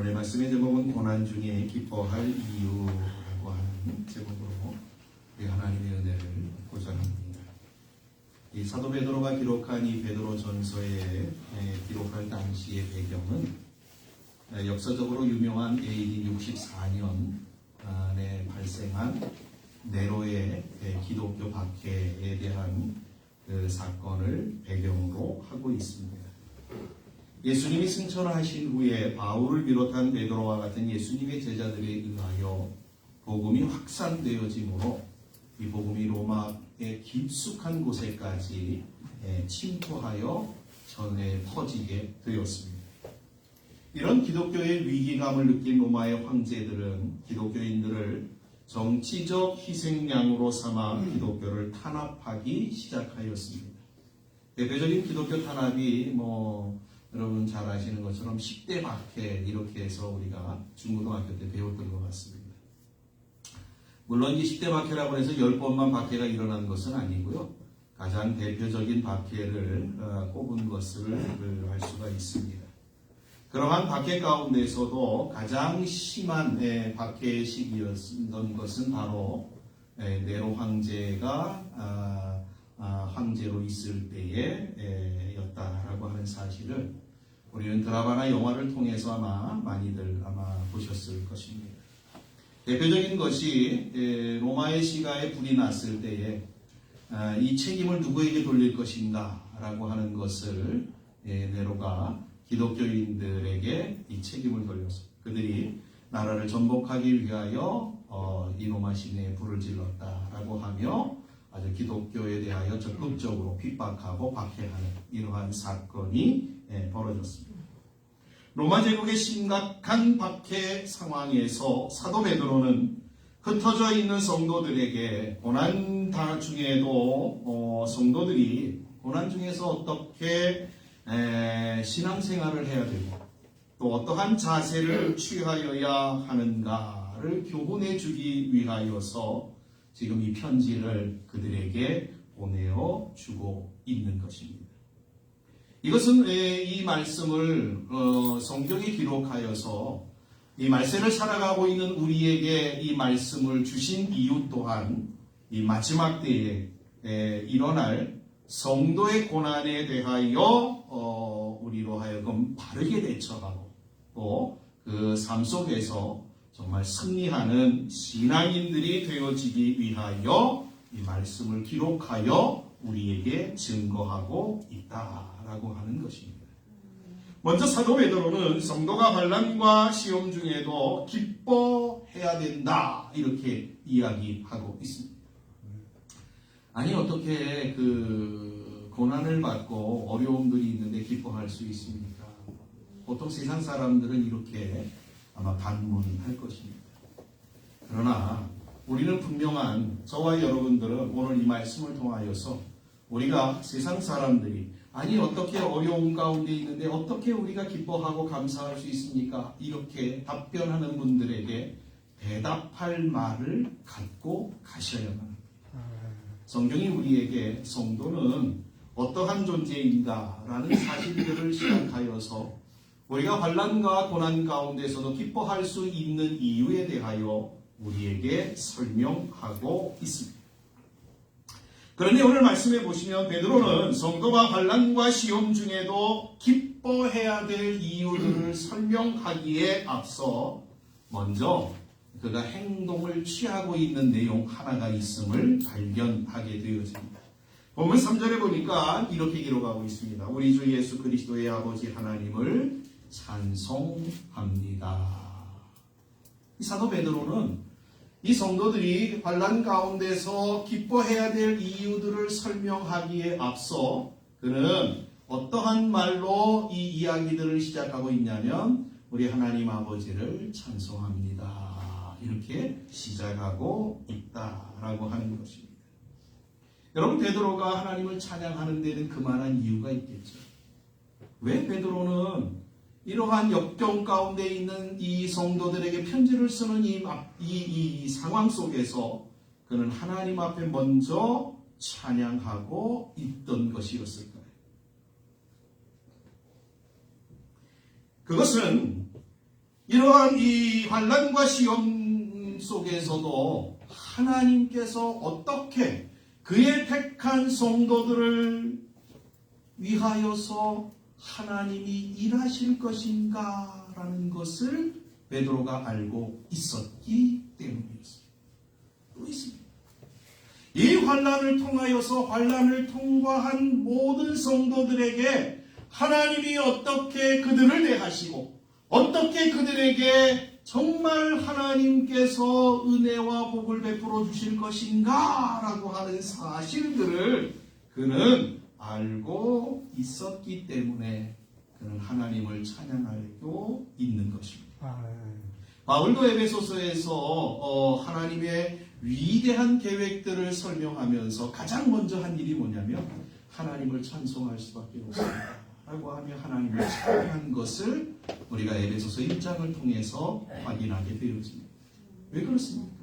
오늘의 말씀의 제목은 고난 중에 기뻐할 이유라고 하는 제목으로 우리 하나님의 은혜를 보자 합니다. 이 사도 베드로가 기록한 이 베드로 전서에 기록할 당시의 배경은 역사적으로 유명한 AD 64년에 발생한 네로의 기독교 박해에 대한 그 사건을 배경으로 하고 있습니다. 예수님이 승천하신 후에 바울을 비롯한 베드로와 같은 예수님의 제자들에 의하여 복음이 확산되어지므로 이 복음이 로마의 깊숙한 곳에까지 침투하여 전해 퍼지게 되었습니다. 이런 기독교의 위기감을 느낀 로마의 황제들은 기독교인들을 정치적 희생양으로 삼아 기독교를 탄압하기 시작하였습니다. 대표적인 기독교 탄압이 여러분 잘 아시는 것처럼 10대 박해 이렇게 해서 우리가 중고등학교 때 배웠던 것 같습니다. 물론 이 10대 박해라고 해서 10번만 박해가 일어난 것은 아니고요. 가장 대표적인 박해를 꼽은 것을 알 수가 있습니다. 그러한 박해 가운데서도 가장 심한 박해의 시기였던 것은 바로 네로 황제가 황제로 있을 때에 였다라고 하는 사실을 우리는 드라마나 영화를 통해서 많이들 보셨을 것입니다. 대표적인 것이 로마의 시가에 불이 났을 때에 이 책임을 누구에게 돌릴 것인가 라고 하는 것을 네로가 기독교인들에게 이 책임을 돌렸습니다. 그들이 나라를 전복하기 위하여 이 로마 시내에 불을 질렀다라고 하며 아주 기독교에 대하여 적극적으로 핍박하고 박해하는 이러한 사건이 벌어졌습니다. 로마 제국의 심각한 박해 상황에서 사도 베드로는 흩어져 있는 성도들에게 고난 중에도 성도들이 고난 중에서 어떻게 신앙생활을 해야 되고 또 어떠한 자세를 취하여야 하는가를 교훈해 주기 위하여서 지금 이 편지를 그들에게 보내어 주고 있는 것입니다. 이것은 이 말씀을 성경에 기록하여서 이 말세를 살아가고 있는 우리에게 이 말씀을 주신 이유 또한 이 마지막 때에 일어날 성도의 고난에 대하여 우리로 하여금 바르게 대처하고 또 그 삶 속에서 정말 승리하는 신앙인들이 되어지기 위하여 이 말씀을 기록하여 우리에게 증거하고 있다라고 하는 것입니다. 먼저 사도 베드로는 성도가 환난과 시험 중에도 기뻐해야 된다 이렇게 이야기하고 있습니다. 아니 어떻게 고난을 받고 어려움들이 있는데 기뻐할 수 있습니까? 보통 세상 사람들은 이렇게 아마 반문할 것입니다. 그러나 우리는 분명한 저와 여러분들은 오늘 이 말씀을 통하여서 우리가 세상 사람들이 아니 어떻게 어려움 가운데 있는데 어떻게 우리가 기뻐하고 감사할 수 있습니까? 이렇게 답변하는 분들에게 대답할 말을 갖고 가셔야만 합니다. 성경이 우리에게 성도는 어떠한 존재인가라는 사실들을 시작하여서 우리가 환난과 고난 가운데서도 기뻐할 수 있는 이유에 대하여 우리에게 설명하고 있습니다. 그런데 오늘 말씀해 보시면 베드로는 성도가 환난과 시험 중에도 기뻐해야 될 이유들을 설명하기에 앞서 먼저 그가 행동을 취하고 있는 내용 하나가 있음을 발견하게 되어집니다. 본문 3절에 보니까 이렇게 기록하고 있습니다. 우리 주 예수 그리스도의 아버지 하나님을 찬송합니다. 이 사도 베드로는 이 성도들이 환난 가운데서 기뻐해야 될 이유들을 설명하기에 앞서 그는 어떠한 말로 이 이야기들을 시작하고 있냐면 우리 하나님 아버지를 찬송합니다. 이렇게 시작하고 있다라고 하는 것입니다. 여러분 베드로가 하나님을 찬양하는 데는 그만한 이유가 있겠죠. 왜 베드로는 이러한 역경 가운데 있는 이 성도들에게 편지를 쓰는 이 상황 속에서 그는 하나님 앞에 먼저 찬양하고 있던 것이었을까요? 그것은 이러한 이 환난과 시험 속에서도 하나님께서 어떻게 그의 택한 성도들을 위하여서 하나님이 일하실 것인가라는 것을 베드로가 알고 있었기 때문이었습니다. 또 있습니다. 이 환난을 통하여서 환난을 통과한 모든 성도들에게 하나님이 어떻게 그들을 대하시고 어떻게 그들에게 정말 하나님께서 은혜와 복을 베풀어 주실 것인가라고 하는 사실들을 그는 알고 있었기 때문에 그는 하나님을 찬양하고 있는 것입니다. 바울도 에베소서에서 하나님의 위대한 계획들을 설명하면서 가장 먼저 한 일이 뭐냐면 하나님을 찬송할 수밖에 없습니다 라고 하며 하나님을 찬양한 것을 우리가 에베소서 1장을 통해서 확인하게 되어집니다. 왜 그렇습니까?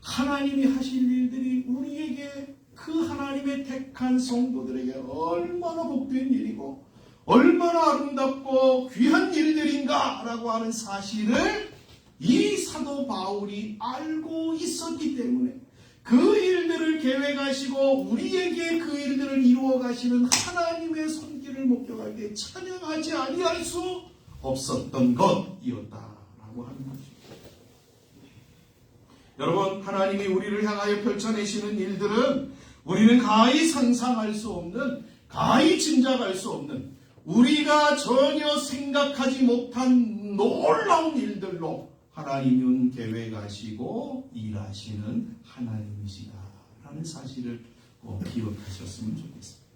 하나님이 하실 일들이 우리에게 그 하나님의 택한 성도들에게 얼마나 복된 일이고 얼마나 아름답고 귀한 일들인가 라고 하는 사실을 이 사도 바울이 알고 있었기 때문에 그 일들을 계획하시고 우리에게 그 일들을 이루어 가시는 하나님의 손길을 목격할 때 찬양하지 아니할 수 없었던 것이었다라고 하는 것입니다. 여러분, 하나님이 우리를 향하여 펼쳐내시는 일들은 우리는 가히 상상할 수 없는, 가히 짐작할 수 없는, 우리가 전혀 생각하지 못한 놀라운 일들로 하나님은 계획하시고 일하시는 하나님이시다라는 사실을 꼭 기억하셨으면 좋겠습니다.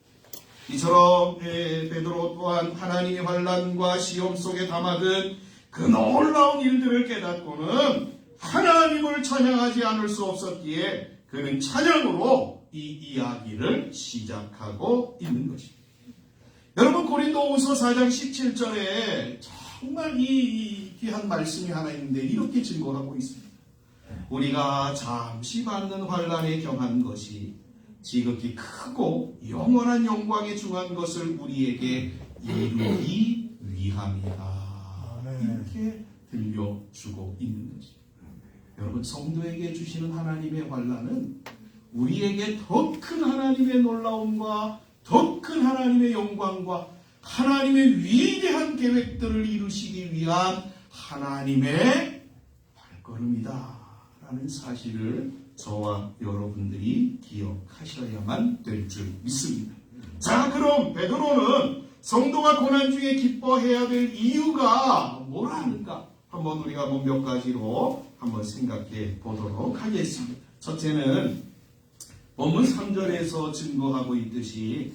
이처럼 베드로 또한 하나님의 환난과 시험 속에 담아든 그 놀라운 일들을 깨닫고는 하나님을 찬양하지 않을 수 없었기에 그는 찬양으로 이 이야기를 시작하고 있는 것입니다. 여러분, 고린도후서 4장 17절에 정말 이 귀한 말씀이 하나 있는데 이렇게 증거하고 있습니다. 우리가 잠시 받는 환난에 경한 것이 지극히 크고 영원한 영광에 중한 것을 우리에게 이루기 위함이다. 이렇게 들려주고 있는 것입니다. 여러분, 성도에게 주시는 하나님의 환난은 우리에게 더 큰 하나님의 놀라움과 더 큰 하나님의 영광과 하나님의 위대한 계획들을 이루시기 위한 하나님의 발걸음이다라는 사실을 저와 여러분들이 기억하셔야만 될 줄 믿습니다. 자, 그럼 베드로는 성도가 고난 중에 기뻐해야 될 이유가 뭐라 하는가? 한번 우리가 몇 가지로 한번 생각해 보도록 하겠습니다. 첫째는 본문 3절에서 증거하고 있듯이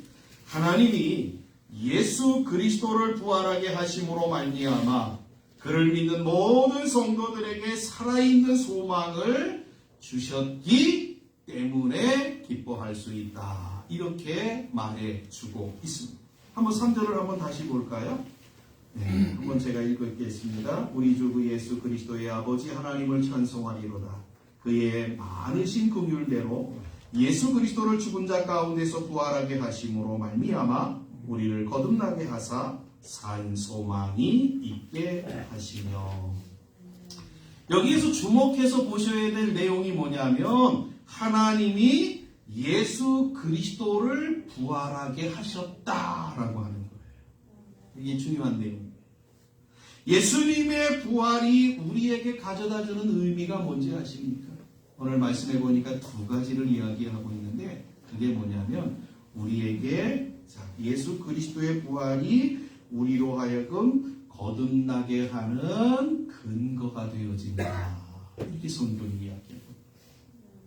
하나님이 예수 그리스도를 부활하게 하심으로 말미암아 그를 믿는 모든 성도들에게 살아있는 소망을 주셨기 때문에 기뻐할 수 있다. 이렇게 말해주고 있습니다. 한번 3절을 한번 다시 볼까요? 한번 제가 읽겠습니다. 우리 주 그 예수 그리스도의 아버지 하나님을 찬송하리로다. 그의 많으신 긍휼대로 예수 그리스도를 죽은 자 가운데서 부활하게 하심으로 말미암아 우리를 거듭나게 하사 산 소망이 있게 하시며. 여기에서 주목해서 보셔야 될 내용이 뭐냐면 하나님이 예수 그리스도를 부활하게 하셨다라고 하는 거예요. 이게 중요한 내용입니다. 예수님의 부활이 우리에게 가져다주는 의미가 뭔지 아십니까? 오늘 말씀해 보니까 두 가지를 이야기하고 있는데 그게 뭐냐면 우리에게 예수 그리스도의 부활이 우리로 하여금 거듭나게 하는 근거가 되어진다. 이렇게 성경이 이야기해요.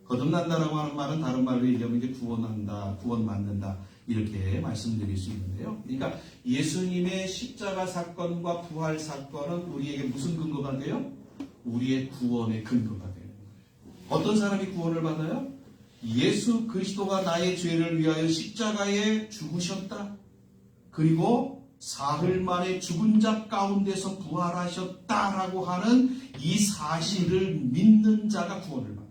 거듭난다라고 하는 말은 다른 말로 얘기하면 이제 구원한다, 구원받는다 이렇게 말씀드릴 수 있는데요. 그러니까 예수님의 십자가 사건과 부활 사건은 우리에게 무슨 근거가 돼요? 우리의 구원의 근거가 돼요. 어떤 사람이 구원을 받아요? 예수 그리스도가 나의 죄를 위하여 십자가에 죽으셨다. 그리고 사흘 만에 죽은 자 가운데서 부활하셨다라고 하는 이 사실을 믿는 자가 구원을 받아요.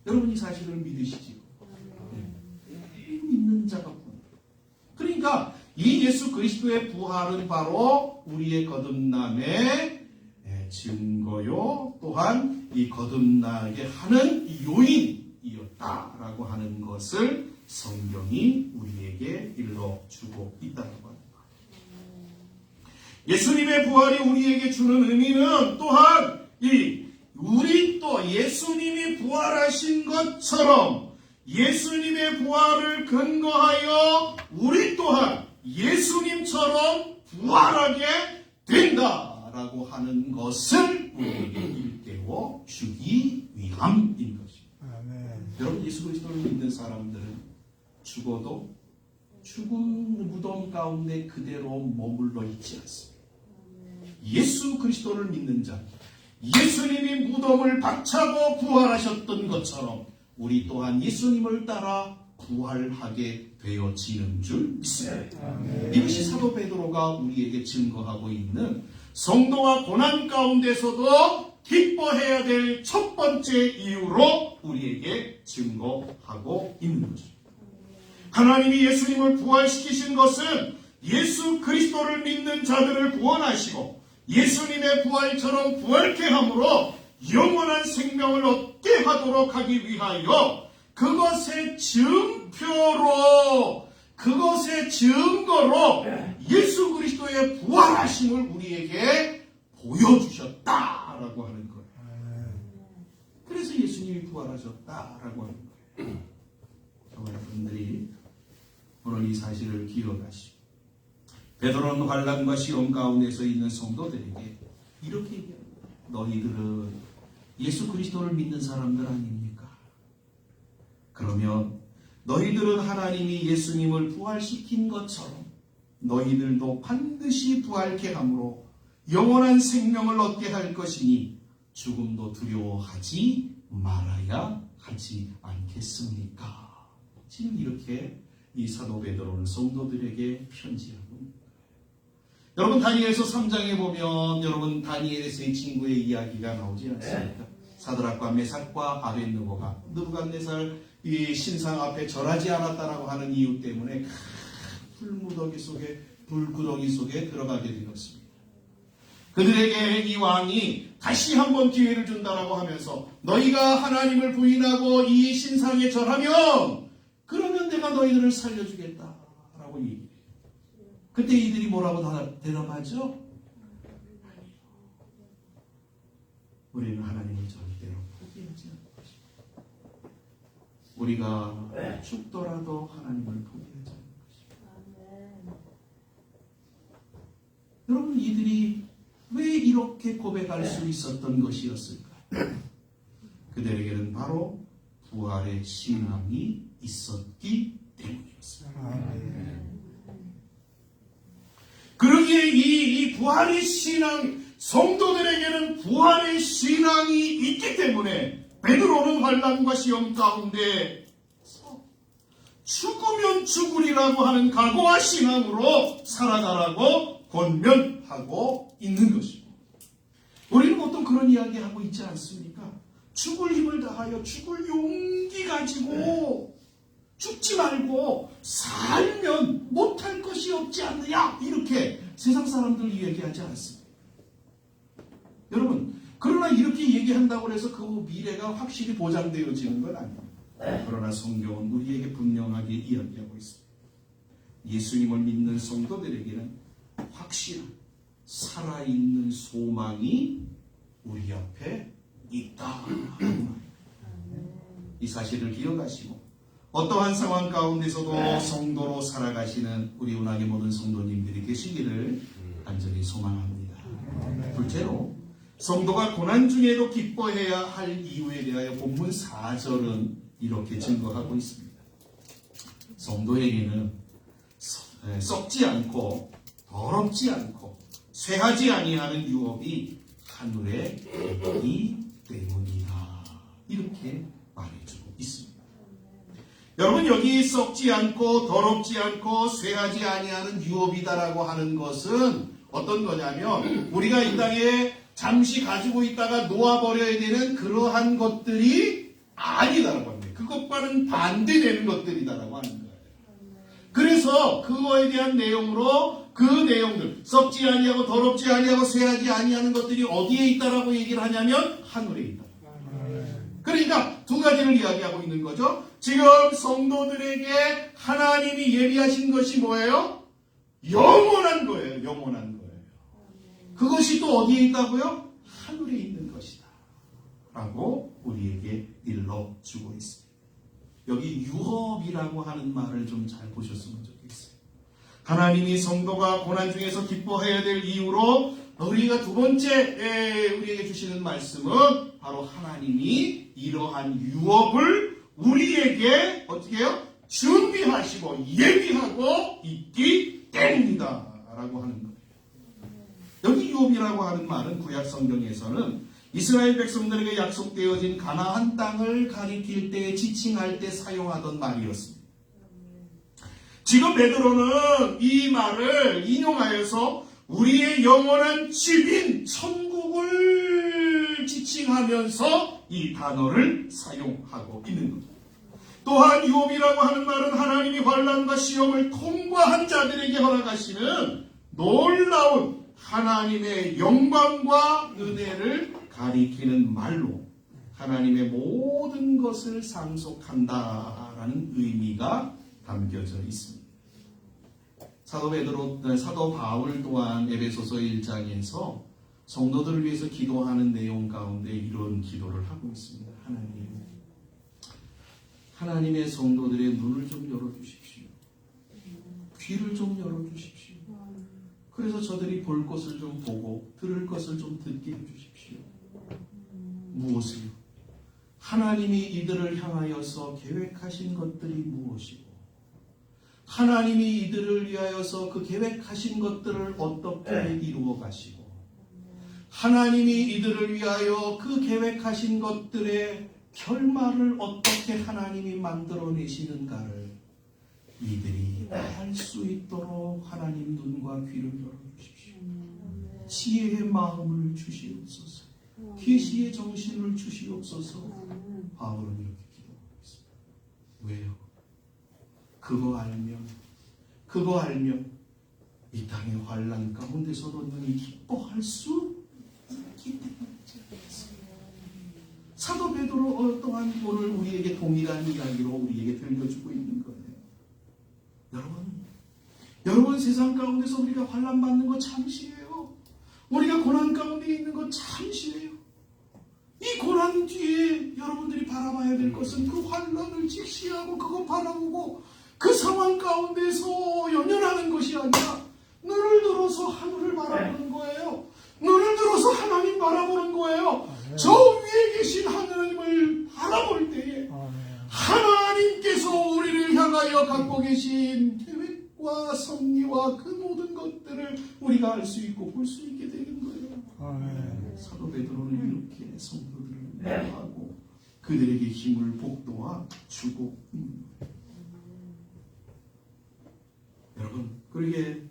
여러분 이 사실을 믿으시지요? 믿는 자가 구원. 그러니까 이 예수 그리스도의 부활은 바로 우리의 거듭남의 증거요, 또한 이 거듭나게 하는 요인이었다라고 하는 것을 성경이 우리에게 일러주고 있다는 겁니다. 예수님의 부활이 우리에게 주는 의미는 또한 우리 또 예수님이 부활하신 것처럼 예수님의 부활을 근거하여 우리 또한 예수님처럼 부활하게 된다라고 하는 것을 우리에게 일깨워 주기 위함인 것입니다. 아멘. 여러분, 예수 그리스도를 믿는 사람들은 죽어도 죽은 무덤 가운데 그대로 머물러 있지 않습니다. 예수 그리스도를 믿는 자, 예수님이 무덤을 박차고 부활하셨던 것처럼 우리 또한 예수님을 따라 부활하게 되어지는 줄 믿습니다. 이것이 사도 베드로가 우리에게 증거하고 있는 성도와 고난 가운데서도 기뻐해야 될 첫 번째 이유로 우리에게 증거하고 있는 것입니다. 하나님이 예수님을 부활시키신 것은 예수 그리스도를 믿는 자들을 구원하시고 예수님의 부활처럼 부활케 함으로 영원한 생명을 얻게 하도록 하기 위하여 그것의 증표로, 그것의 증거로 예수 그리스도의 부활하심을 우리에게 보여주셨다라고 하는 거예요. 그래서 예수님이 부활하셨다라고 하는 거예요. 여러분들이 오늘 이 사실을 기억하시고 베드로는 환난과 시험 가운데서 있는 성도들에게 이렇게 얘기합니다. 너희들은 예수 그리스도를 믿는 사람들 아닙니까? 그러면 너희들은 하나님이 예수님을 부활시킨 것처럼 너희들도 반드시 부활케 함으로 영원한 생명을 얻게 할 것이니 죽음도 두려워하지 말아야 하지 않겠습니까? 지금 이렇게 이 사도 베드로는 성도들에게 편지하고 있습니다. 여러분, 다니엘서 3장에 보면 여러분 다니엘의 세 친구의 이야기가 나오지 않습니까? 사드락과 메삭과 아벳느고가 느부갓네살 이 신상 앞에 절하지 않았다라고 하는 이유 때문에 불무더기 속에, 불구덩이 속에 들어가게 되었습니다. 그들에게 이 왕이 다시 한번 기회를 준다라고 하면서 너희가 하나님을 부인하고 이 신상에 절하면 그러면 내가 너희들을 살려주겠다라고 얘기해요. 그때 이들이 뭐라고 대답하죠? 우리는 하나님을 절대로 포기하지 않을 것입니다. 우리가 죽더라도 하나님을 포기하지 않을 것입니다. 여러분, 이들이 왜 이렇게 고백할 수 있었던 것이었을까요? 그들에게는 바로 부활의 신앙이 있었기 때문이었습니다. 그러기에 이 부활의 신앙, 성도들에게는 부활의 신앙이 있기 때문에 베드로는 환난과 시험 가운데 죽으면 죽으리라고 하는 각오와 신앙으로 살아가라고 권면하고 있는 것입니다. 우리는 보통 그런 이야기 하고 있지 않습니까? 죽을 힘을 다하여 죽을 용기 가지고 죽지 말고 살면 못할 것이 없지 않느냐, 이렇게 세상 사람들 얘기하지 않습니다. 여러분, 그러나 이렇게 얘기한다고 해서 그 미래가 확실히 보장되어지는 건 아닙니다. 그러나 성경은 우리에게 분명하게 이야기하고 있습니다. 예수님을 믿는 성도들에게는 확실한 살아있는 소망이 우리 앞에 있다. 이 사실을 기억하시고 어떠한 상황 가운데서도 성도로 살아가시는 우리 운항의 모든 성도님들이 계시기를 간절히 소망합니다. 둘째로, 성도가 고난 중에도 기뻐해야 할 이유에 대하여 본문 4절은 이렇게 증거하고 있습니다. 성도에게는 썩지 않고 더럽지 않고 쇠하지 아니하는 유업이 하늘에 있기 때문이다. 이렇게 말해주고 있습니다. 여러분, 여기 썩지 않고 더럽지 않고 쇠하지 아니하는 유업이다라고 하는 것은 어떤 거냐면 우리가 이 땅에 잠시 가지고 있다가 놓아버려야 되는 그러한 것들이 아니다라고 합니다. 그것과는 반대되는 것들이다라고 하는 거예요. 그래서 그거에 대한 내용으로 그 내용들 썩지 아니하고 더럽지 아니하고 쇠하지 아니하는 것들이 어디에 있다라고 얘기를 하냐면 하늘에 있다. 그러니까 두 가지를 이야기하고 있는 거죠. 지금 성도들에게 하나님이 예비하신 것이 뭐예요? 영원한 거예요. 영원한 거예요. 그것이 또 어디에 있다고요? 하늘에 있는 것이다 라고 우리에게 일러주고 있습니다. 여기 유업이라고 하는 말을 좀 잘 보셨으면 좋겠어요. 하나님이 성도가 고난 중에서 기뻐해야 될 이유로 우리가 두 번째 우리에게 주시는 말씀은 바로 하나님이 이러한 유업을 우리에게 어떻게 해요? 준비하시고 예비하고 있기 때문이다 라고 하는 거예요. 여기 유업이라고 하는 말은 구약 성경에서는 이스라엘 백성들에게 약속되어진 가나안 땅을 가리킬 때 지칭할 때 사용하던 말이었습니다. 지금 베드로는 이 말을 인용하여서 우리의 영원한 집인 천국을 지칭하면서 이 단어를 사용하고 있는 겁니다. 또한 유업이라고 하는 말은 하나님이 환난과 시험을 통과한 자들에게 허락하시는 놀라운 하나님의 영광과 은혜를 가리키는 말로 하나님의 모든 것을 상속한다라는 의미가 담겨져 있습니다. 사도 바울 또한 에베소서 1장에서 성도들을 위해서 기도하는 내용 가운데 이런 기도를 하고 있습니다. 하나님의 성도들의 눈을 좀 열어주십시오. 귀를 좀 열어주십시오. 그래서 저들이 볼 것을 좀 보고 들을 것을 좀 듣게 해주십시오. 무엇이요? 하나님이 이들을 향하여서 계획하신 것들이 무엇이고 하나님이 이들을 위하여서 그 계획하신 것들을 어떻게 이루어 가시고 하나님이 이들을 위하여 그 계획하신 것들의 결말을 어떻게 하나님이 만들어내시는가를 이들이 알 수 있도록 하나님 눈과 귀를 열어주십시오. 지혜의 마음을 주시옵소서. 계시의 정신을 주시옵소서. 바울은 이렇게 기도하고 있습니다. 왜요? 그거 알면 이 땅의 환난 가운데서도 너희 기뻐할 수 있기 때문이죠. 사도 베드로 또한 오늘 우리에게 동일한 이야기로 우리에게 들려주고 있는 거예요. 여러분 세상 가운데서 우리가 환난 받는 거 잠시예요. 우리가 고난 가운데 있는 거 잠시예요. 이 고난 뒤에 여러분들이 바라봐야 될 것은 그 환난을 직시하고 그거 바라보고 그 상황 가운데서 연연하는 것이 아니라 눈을 들어서 하늘을 바라보는 거예요. 눈을 들어서 하나님 바라보는 거예요. 저 위에 계신 하나님을 바라볼 때에 하나님께서 우리를 향하여 갖고 계신 계획과 섭리와 그 모든 것들을 우리가 알 수 있고 볼 수 있게 되는 거예요. 사도 베드로는 이렇게 성도들을 위로하고 그들에게 힘을 복돋아 주고 여러분 그러게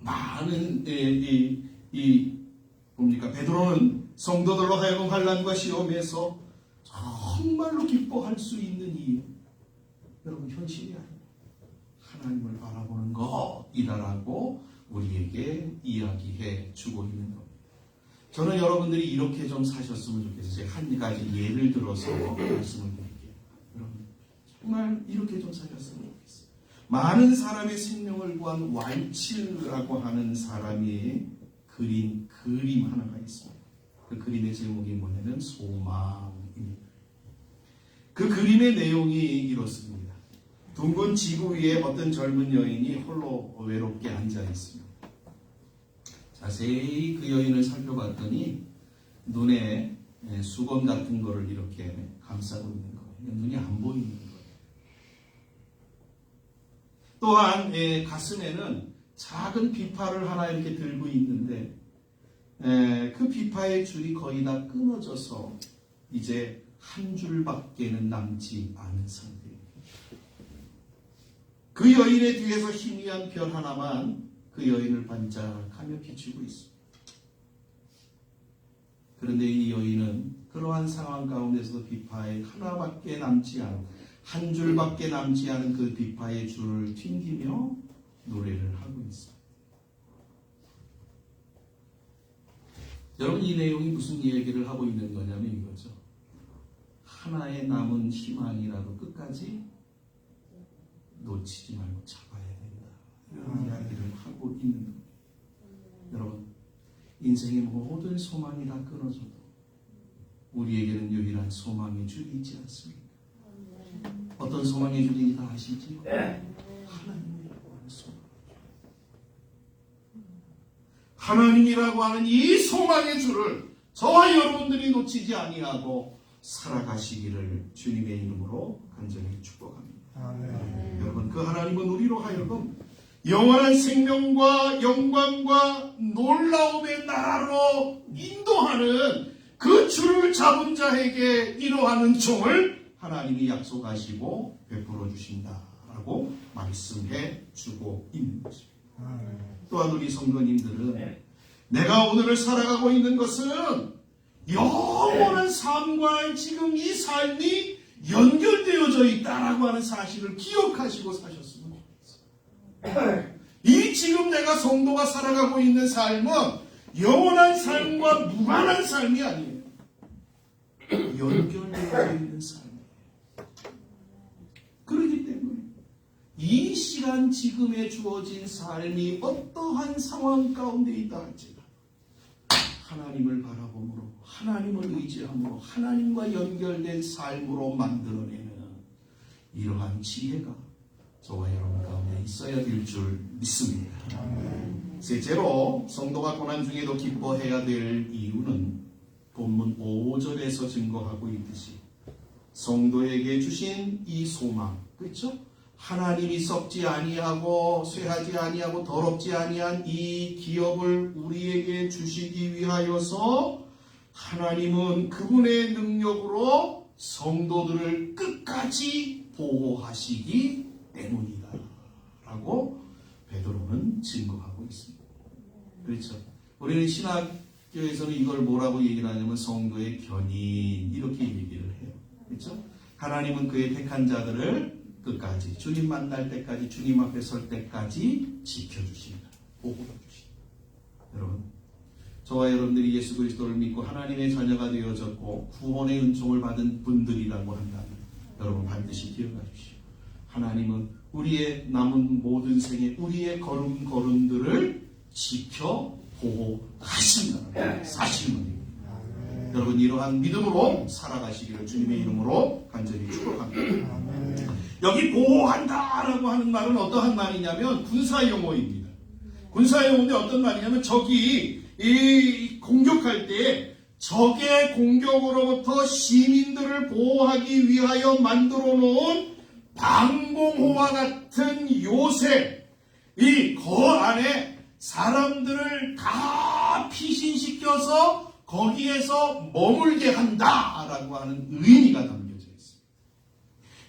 많은 베드로는 성도들로 하여금 환난과 시험에서 정말로 기뻐할 수 있는 이유 여러분 현실이 아니에요. 하나님을 바라보는 것이다라고 우리에게 이야기해 주고 있는 겁니다. 저는 여러분들이 이렇게 좀 사셨으면 좋겠어요. 제가 한 가지 예를 들어서 말씀을 드릴게요. 여러분 정말 이렇게 좀 사셨으면 좋겠어요. 많은 사람의 생명을 구한 왈츠라고 하는 사람이 그린 그림 하나가 있습니다. 그 그림의 제목이 뭐냐면 소망입니다. 그 그림의 내용이 이렇습니다. 둥근 지구 위에 어떤 젊은 여인이 홀로 외롭게 앉아 있습니다. 자세히 그 여인을 살펴봤더니 눈에 수건 같은 거를 이렇게 감싸고 있는 거예요. 눈이 안 보이는 거예요. 또한 가슴에는 작은 비파를 하나 이렇게 들고 있는데 그 비파의 줄이 거의 다 끊어져서 이제 한 줄밖에는 남지 않은 상태입니다. 그 여인의 뒤에서 희미한 별 하나만 그 여인을 반짝하며 비추고 있습니다. 그런데 이 여인은 그러한 상황 가운데서도 비파에 하나밖에 남지 않고 한 줄밖에 남지 않은 그 비파의 줄을 튕기며 노래를 하고 있어요. 여러분, 이 내용이 무슨 얘기를 하고 있는 거냐면 이거죠. 하나의 남은 희망이라도 끝까지 놓치지 말고 잡아야 된다. 이런 이야기를 하고 있는 거예요. 여러분, 인생의 모든 소망이 다 끊어져도 우리에게는 유일한 소망의 줄이 있지 않습니까? 어떤 소망의 줄인지 다 아시지요? 하나님이라고 하는 소망. 하나님이라고 하는 이 소망의 줄을 저와 여러분들이 놓치지 아니하고 살아가시기를 주님의 이름으로 간절히 축복합니다. 여러분, 그 하나님은 우리로 하여금 영원한 생명과 영광과 놀라움의 나라로 인도하는 그 줄을 잡은 자에게 이러한 은총을 하나님이 약속하시고 베풀어 주신다라고 말씀해 주고 있는 것입니다. 또한 우리 성도님들은 내가 오늘을 살아가고 있는 것은 영원한 삶과 지금 이 삶이 연결되어져 있다라고 하는 사실을 기억하시고 사셨으면 좋겠어요. 이 지금 내가 성도가 살아가고 있는 삶은 영원한 삶과 무관한 삶이 아니에요. 연결되어 있는 삶이에요. 그렇기 때문에 이 시간 지금에 주어진 삶이 어떠한 상황 가운데 있다 할지라도 하나님을 바라봄으로, 하나님을 의지함으로, 하나님과 연결된 삶으로 만들어내는 이러한 지혜가 저와 여러분 가운데 있어야 될 줄 믿습니다. 셋째로 성도가 고난 중에도 기뻐해야 될 이유는 본문 5절에서 증거하고 있듯이 성도에게 주신 이 소망, 그렇죠? 하나님이 썩지 아니하고 쇠하지 아니하고 더럽지 아니한 이 기업을 우리에게 주시기 위하여서 하나님은 그분의 능력으로 성도들을 끝까지 보호하시기 때문이다 라고 베드로는 증거하고 있습니다. 그렇죠? 우리는 신학교에서는 이걸 뭐라고 얘기를 하냐면 성도의 견인 이렇게 얘기를 해요. 그렇죠? 하나님은 그의 택한 자들을 끝까지 주님 만날 때까지 주님 앞에 설 때까지 지켜주신다. 보호해주신다. 여러분, 저와 여러분들이 예수 그리스도를 믿고 하나님의 자녀가 되어졌고 구원의 은총을 받은 분들이라고 한다면 여러분 반드시 기억하십시오. 하나님은 우리의 남은 모든 생에 우리의 걸음걸음들을 지켜 보호하신다는 사실입니다. 여러분, 이러한 믿음으로 살아가시기를 주님의 이름으로 간절히 축복합니다. 여기 보호한다라고 하는 말은 어떠한 말이냐면 군사용어입니다. 군사용어인데 어떤 말이냐면 적이 이 공격할 때 적의 공격으로부터 시민들을 보호하기 위하여 만들어 놓은 방공호와 같은 요새, 이 거 안에 사람들을 다 피신시켜서 거기에서 머물게 한다라고 하는 의미가 담겨져 있습니다.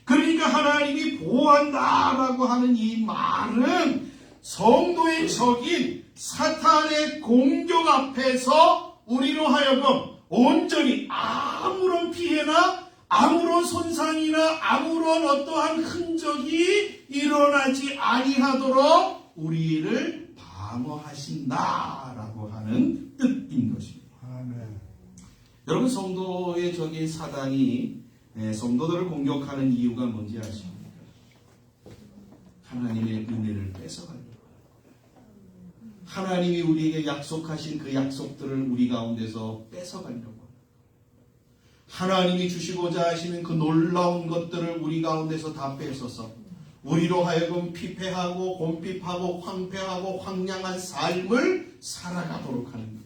그러니까 하나님이 보호한다라고 하는 이 말은 성도의 적인 사탄의 공격 앞에서 우리로 하여금 온전히 아무런 피해나 아무런 손상이나 아무런 어떠한 흔적이 일어나지 아니하도록 우리를 방어하신다라고 하는 뜻인 것입니다. 여러분, 성도의 적인 사단이 성도들을 공격하는 이유가 뭔지 아십니까? 하나님의 은혜를 뺏어가려고. 하나님이 우리에게 약속하신 그 약속들을 우리 가운데서 뺏어가려고. 하나님이 주시고자 하시는 그 놀라운 것들을 우리 가운데서 다 뺏어서 우리로 하여금 피폐하고 곰핍하고 황폐하고 황량한 삶을 살아가도록 하는 것.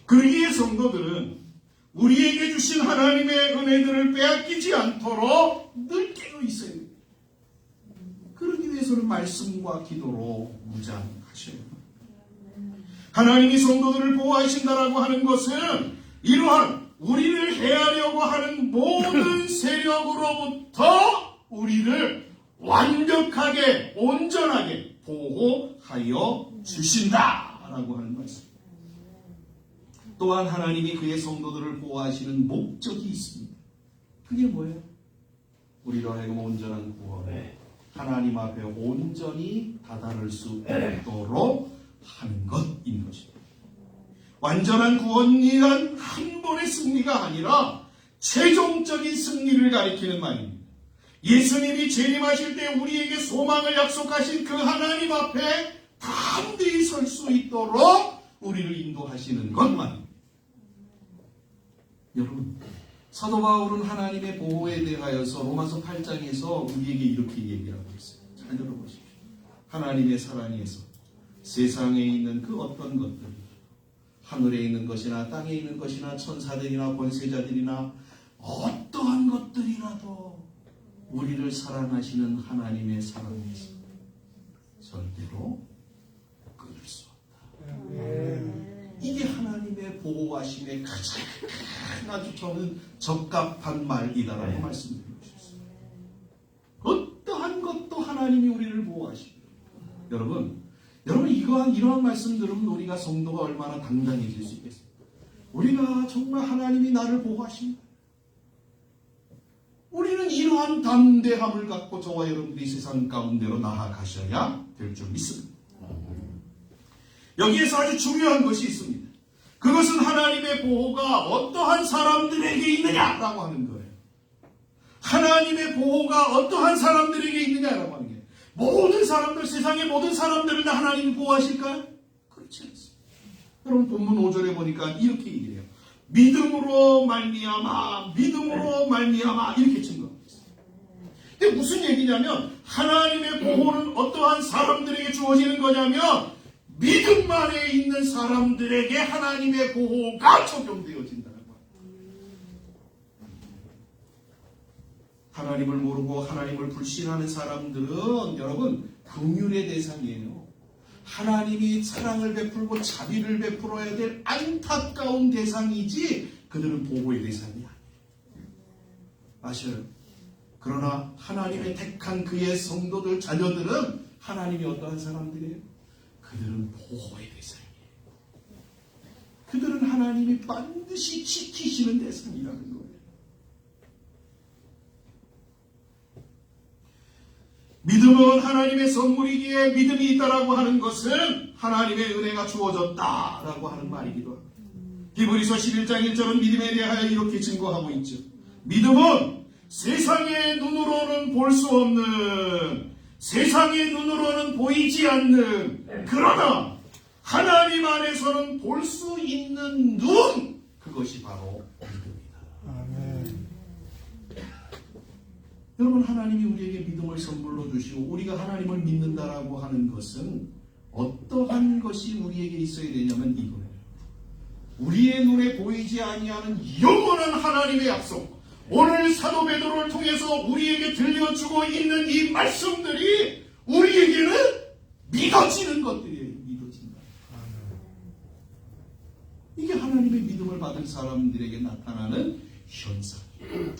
그러기에 성도들은 우리에게 주신 하나님의 은혜들을 빼앗기지 않도록 늘 깨어 있어야 됩니다. 그러기 위해서는 말씀과 기도로 무장하셔야 합니다. 하나님이 성도들을 보호하신다라고 하는 것은 이러한 우리를 해하려고 하는 모든 세력으로부터 우리를 완벽하게 온전하게 보호하여 주신다라고 하는 말씀. 또한 하나님이 그의 성도들을 보호하시는 목적이 있습니다. 그게 뭐예요? 우리로 하여금 온전한 구원, 하나님 앞에 온전히 다다를 수 있도록 하는 것인 것입니다. 완전한 구원이란 한 번의 승리가 아니라 최종적인 승리를 가리키는 말입니다. 예수님이 재림하실 때 우리에게 소망을 약속하신 그 하나님 앞에 담대히 설 수 있도록 우리를 인도하시는 것만. 여러분, 사도 바울은 하나님의 보호에 대하여서 로마서 8장에서 우리에게 이렇게 얘기하고 있어요. 잘 들어보십시오. 하나님의 사랑에서 세상에 있는 그 어떤 것들, 하늘에 있는 것이나 땅에 있는 것이나 천사들이나 권세자들이나 어떠한 것들이라도 우리를 사랑하시는 하나님의 사랑에서 절대로 끊을 수 없다. 이게 하나님의 보호하심의 가장 아주 저는 적합한 말이다라고 말씀드리고 싶습니다. 어떠한 것도 하나님이 우리를 보호하십니다. 여러분 이러한 말씀 들으면 우리가 성도가 얼마나 당당해질 수 있겠습니까? 우리가 정말 하나님이 나를 보호하십니다. 우리는 이러한 담대함을 갖고 저와 여러분들이 세상 가운데로 나아가셔야 될 줄 믿습니다. 여기에서 아주 중요한 것이 있습니다. 그것은 하나님의 보호가 어떠한 사람들에게 있느냐라고 하는 거예요. 하나님의 보호가 어떠한 사람들에게 있느냐라고 하는 거예요. 모든 사람들, 세상의 모든 사람들을 다 하나님이 보호하실까요? 그렇지 않습니다. 여러분 본문 5절에 보니까 이렇게 얘기해요. 믿음으로 말미암아 이렇게 증거하고 있어요. 근데 무슨 얘기냐면 하나님의 보호는 어떠한 사람들에게 주어지는 거냐면 믿음 안에 있는 사람들에게 하나님의 보호가 적용되어진다는 거예요. 하나님을 모르고 하나님을 불신하는 사람들은 여러분 긍휼의 대상이에요. 하나님이 사랑을 베풀고 자비를 베풀어야 될 안타까운 대상이지 그들은 보호의 대상이 아니에요. 아셔요? 그러나 하나님의 택한 그의 성도들 자녀들은 하나님이 어떠한 사람들이에요? 그들은 보호의 대상이에요. 그들은 하나님이 반드시 지키시는 대상이라는 거예요. 믿음은 하나님의 선물이기에 믿음이 있다라고 하는 것은 하나님의 은혜가 주어졌다라고 하는 말이기도 합니다. 히브리서 11장 1절은 믿음에 대하여 이렇게 증거하고 있죠. 믿음은 세상의 눈으로는 볼 수 없는, 세상의 눈으로는 보이지 않는, 그러나 하나님 안에서는 볼 수 있는 눈, 그것이 바로 믿음이다. 아멘. 여러분 하나님이 우리에게 믿음을 선물로 주시고 우리가 하나님을 믿는다라고 하는 것은 어떠한 것이 우리에게 있어야 되냐면 이거예요. 우리의 눈에 보이지 아니하는 영원한 하나님의 약속, 오늘 사도 베드로를 통해서 우리에게 들려주고 있는 이 말씀들이 우리에게는 믿어지는 것들이에요. 믿어진다. 이게 하나님의 믿음을 받은 사람들에게 나타나는 현상이에요.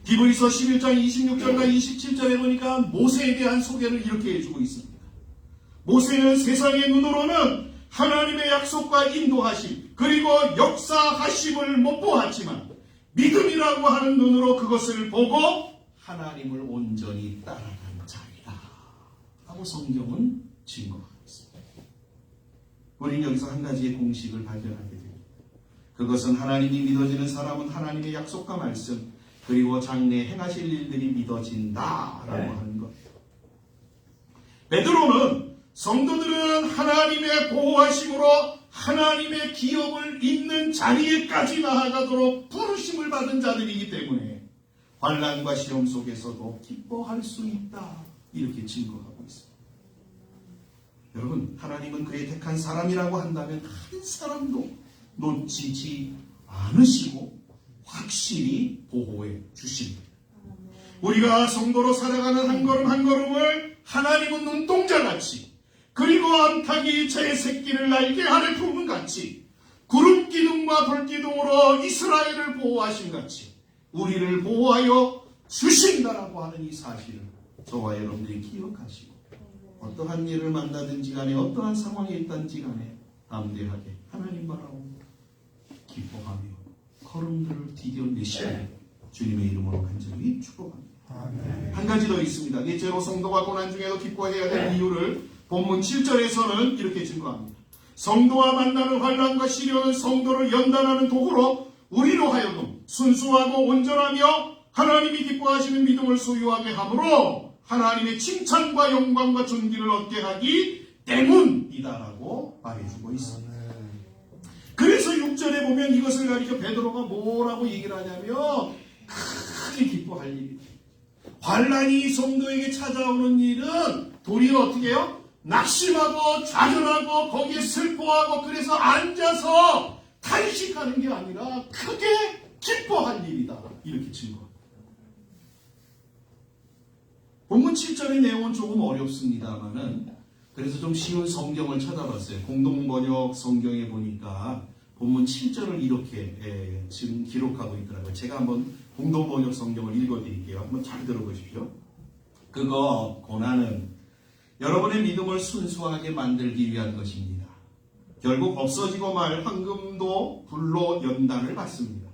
히브리서 11장 26절과 27절에 보니까 모세에 대한 소개를 이렇게 해주고 있습니다. 모세는 세상의 눈으로는 하나님의 약속과 인도하심 그리고 역사하심을 못 보았지만 믿음이라고 하는 눈으로 그것을 보고 하나님을 온전히 따라간 자이다 하고 성경은 증거하고 있습니다. 우리는 여기서 한 가지의 공식을 발견하게 됩니다. 그것은 하나님이 믿어지는 사람은 하나님의 약속과 말씀 그리고 장래에 행하실 일들이 믿어진다라고 하는 것. 베드로는 성도들은 하나님의 보호하심으로 하나님의 기업을 잇는 자리에까지 나아가도록 부르심을 받은 자들이기 때문에 환난과 시험 속에서도 기뻐할 수 있다 이렇게 증거하고 있습니다. 여러분 하나님은 그의 택한 사람이라고 한다면 한 사람도 놓치지 않으시고 확실히 보호해 주십니다. 우리가 성도로 살아가는 한 걸음 한 걸음을 하나님은 눈동자같이 그리고 암탉이 제 새끼를 날개 아래 품은 같이 구름 기둥과 불 기둥으로 이스라엘을 보호하신 같이 우리를 보호하여 주신다라고 하는 이 사실을 저와 여러분들이 기억하시고 어떠한 일을 만나든지 간에 어떠한 상황에 있든지 간에 담대하게 하나님 바라보고 기뻐하며 걸음들을 디뎌내시고 주님의 이름으로 간절히 축복합니다. 아멘. 한 가지 더 있습니다. 넷째로 성도가 고난 중에도 기뻐해야 될 이유를 본문 7절에서는 이렇게 증거합니다. 성도와 만나는 환난과 시련은 성도를 연단하는 도구로 우리로 하여금 순수하고 온전하며 하나님이 기뻐하시는 믿음을 소유하게 하므로 하나님의 칭찬과 영광과 존귀를 얻게 하기 때문이다라고 말해주고 있습니다. 그래서 6절에 보면 이것을 가리켜 베드로가 뭐라고 얘기를 하냐면 크게 기뻐할 일이다. 환난이 성도에게 찾아오는 일은 도리어 어떻게 해요? 낙심하고 좌절하고 거기에 슬퍼하고 그래서 앉아서 탄식하는 게 아니라 크게 기뻐할 일이다. 이렇게 증거합니다. 본문 7절의 내용은 조금 어렵습니다만은 그래서 좀 쉬운 성경을 찾아봤어요. 공동번역 성경에 보니까 본문 7절을 이렇게 지금 기록하고 있더라고요. 제가 한번 공동번역 성경을 읽어드릴게요. 한번 잘 들어보십시오. 그거 고난은 여러분의 믿음을 순수하게 만들기 위한 것입니다. 결국 없어지고 말 황금도 불로 연단을 받습니다.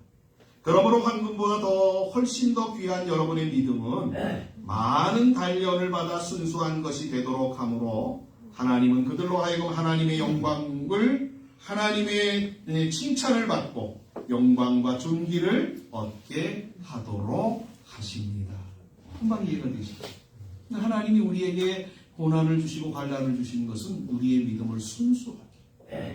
그러므로 황금보다 훨씬 더 귀한 여러분의 믿음은 많은 단련을 받아 순수한 것이 되도록 하므로 하나님은 그들로 하여금 하나님의 영광을 하나님의 칭찬을 받고 영광과 존귀를 얻게 하도록 하십니다. 한방 이해가 되시죠? 하나님이 우리에게 고난을 주시고 환난을 주시는 것은 우리의 믿음을 순수하게,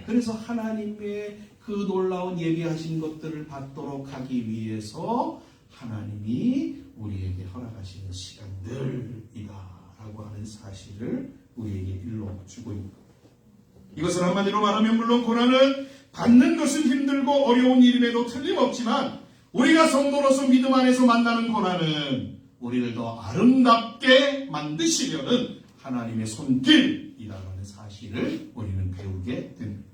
그래서 하나님의 그 놀라운 예비하신 것들을 받도록 하기 위해서 하나님이 우리에게 허락하시는 시간들이다라고 하는 사실을 우리에게 일러주고 있는 겁니다. 이것은 한마디로 말하면 물론 고난을 받는 것은 힘들고 어려운 일임에도 틀림없지만 우리가 성도로서 믿음 안에서 만나는 고난은 우리를 더 아름답게 만드시려는 하나님의 손길이라는 사실을 우리는 배우게 됩니다.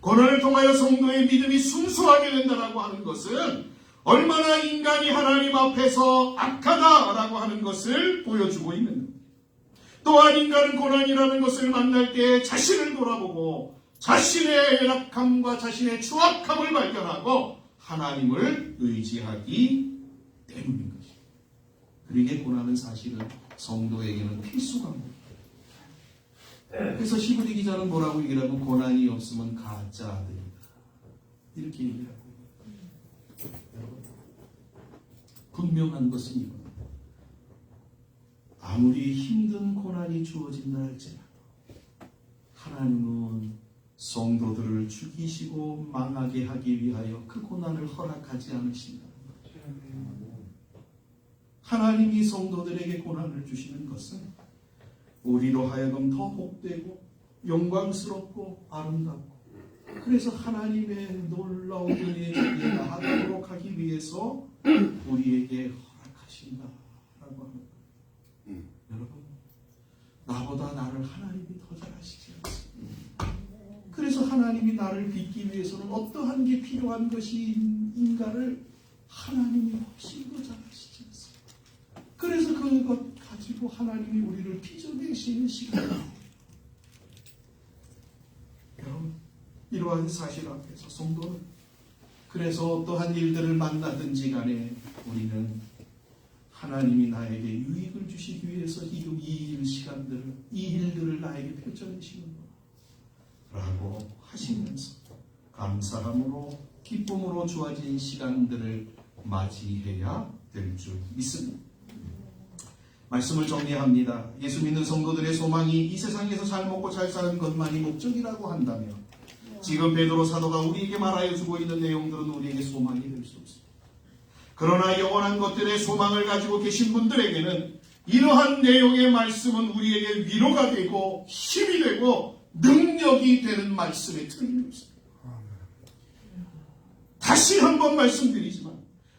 고난을 통하여 성도의 믿음이 순수하게 된다고 하는 것은 얼마나 인간이 하나님 앞에서 악하다라고 하는 것을 보여주고 있는 겁니다. 또한 인간은 고난이라는 것을 만날 때 자신을 돌아보고 자신의 약함과 자신의 추악함을 발견하고 하나님을 의지하기 때문인 것입니다. 그러기에 고난은 사실은 성도에게는 필수가 됩니다. 그래서 히브리 기자는 뭐라고 얘기를 하면 고난이 없으면 가짜 아들이다. 이렇게 얘기를 하고 있습니다. 분명한 것은 이겁니다. 아무리 힘든 고난이 주어진다 할지라도 하나님은 성도들을 죽이시고 망하게 하기 위하여 그 고난을 허락하지 않으신다는 거죠. 하나님이 성도들에게 고난을 주시는 것은 우리로 하여금 더 복되고 영광스럽고 아름답고 그래서 하나님의 놀라운 은혜에 나아가도록 하기 위해서 우리에게 허락하신다라고 합니다. 여러분, 나보다 나를 하나님이 더 잘하시지 않습니까? 그래서 하나님이 나를 빚기 위해서는 어떠한 게 필요한 것인가를 하나님이 훨씬 더 잘하시지 않습니까? 그래서 그것 가지고 하나님이 우리를 빚어내시는 시간입니다. 여러분, 이러한 사실 앞에서 성도는 그래서 어떠한 일들을 만나든지 간에 우리는 하나님이 나에게 유익을 주시기 위해서 이 일들을 나에게 펼쳐내시는 거라고 하시면서 감사함으로 기쁨으로 주어진 시간들을 맞이해야 될 줄 믿습니다. 말씀을 정리합니다. 예수 믿는 성도들의 소망이 이 세상에서 잘 먹고 잘 사는 것만이 목적이라고 한다면 지금 베드로 사도가 우리에게 말하여 주고 있는 내용들은 우리에게 소망이 될 수 없습니다. 그러나 영원한 것들의 소망을 가지고 계신 분들에게는 이러한 내용의 말씀은 우리에게 위로가 되고 힘이 되고 능력이 되는 말씀에 틀림이 없습니다. 다시 한번 말씀드리지만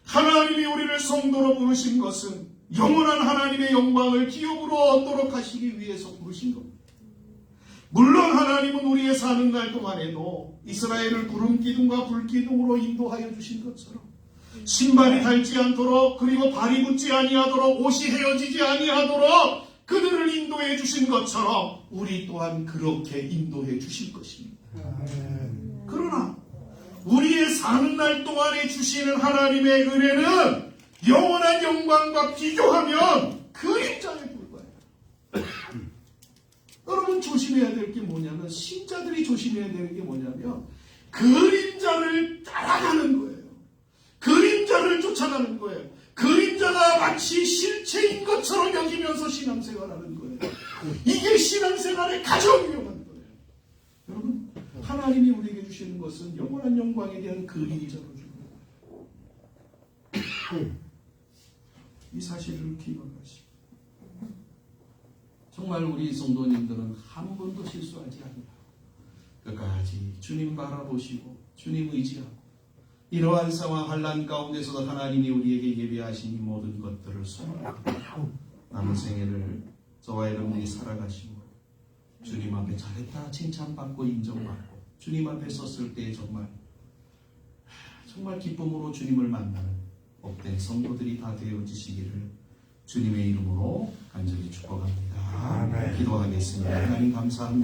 하나님이 우리를 성도로 부르신 것은 영원한 하나님의 영광을 기업으로 얻도록 하시기 위해서 부르신 겁니다. 물론 하나님은 우리의 사는 날 동안에도 이스라엘을 구름 기둥과 불 기둥으로 인도하여 주신 것처럼 신발이 닳지 않도록 그리고 발이 붙지 아니하도록 옷이 헤어지지 아니하도록 그들을 인도해 주신 것처럼 우리 또한 그렇게 인도해 주실 것입니다. 그러나 우리의 사는 날 동안에 주시는 하나님의 은혜는 영원한 영광과 비교하면 그림자에 불과해요. 여러분 조심해야 될 게 뭐냐면, 신자들이 조심해야 되는 게 뭐냐면 그림자를 따라가는 거예요. 그림자를 쫓아가는 거예요. 그림자가 마치 실체인 것처럼 여기면서 신앙생활하는 거예요. 이게 신앙생활의 가장 위험한 거예요. 여러분, 하나님이 우리에게 주시는 것은 영원한 영광에 대한 그림자로 주는 거예요. 이 사실을 기억하시고, 정말 우리 성도님들은 한 번도 실수하지 않는다. 끝까지 주님 바라보시고 주님 의지하고, 이러한 상황 환난 가운데서도 하나님이 우리에게 예비하신 이 모든 것들을 소망하고 남은 생애를 저와 여러분이 살아가시고, 주님 앞에 잘했다 칭찬받고 인정받고 주님 앞에 섰을 때 정말 기쁨으로 주님을 만나는 복된 성도들이 다 되어지시기를 주님의 이름으로 간절히 축복합니다. 아멘. 기도하겠습니다. 하나님 감사합니다.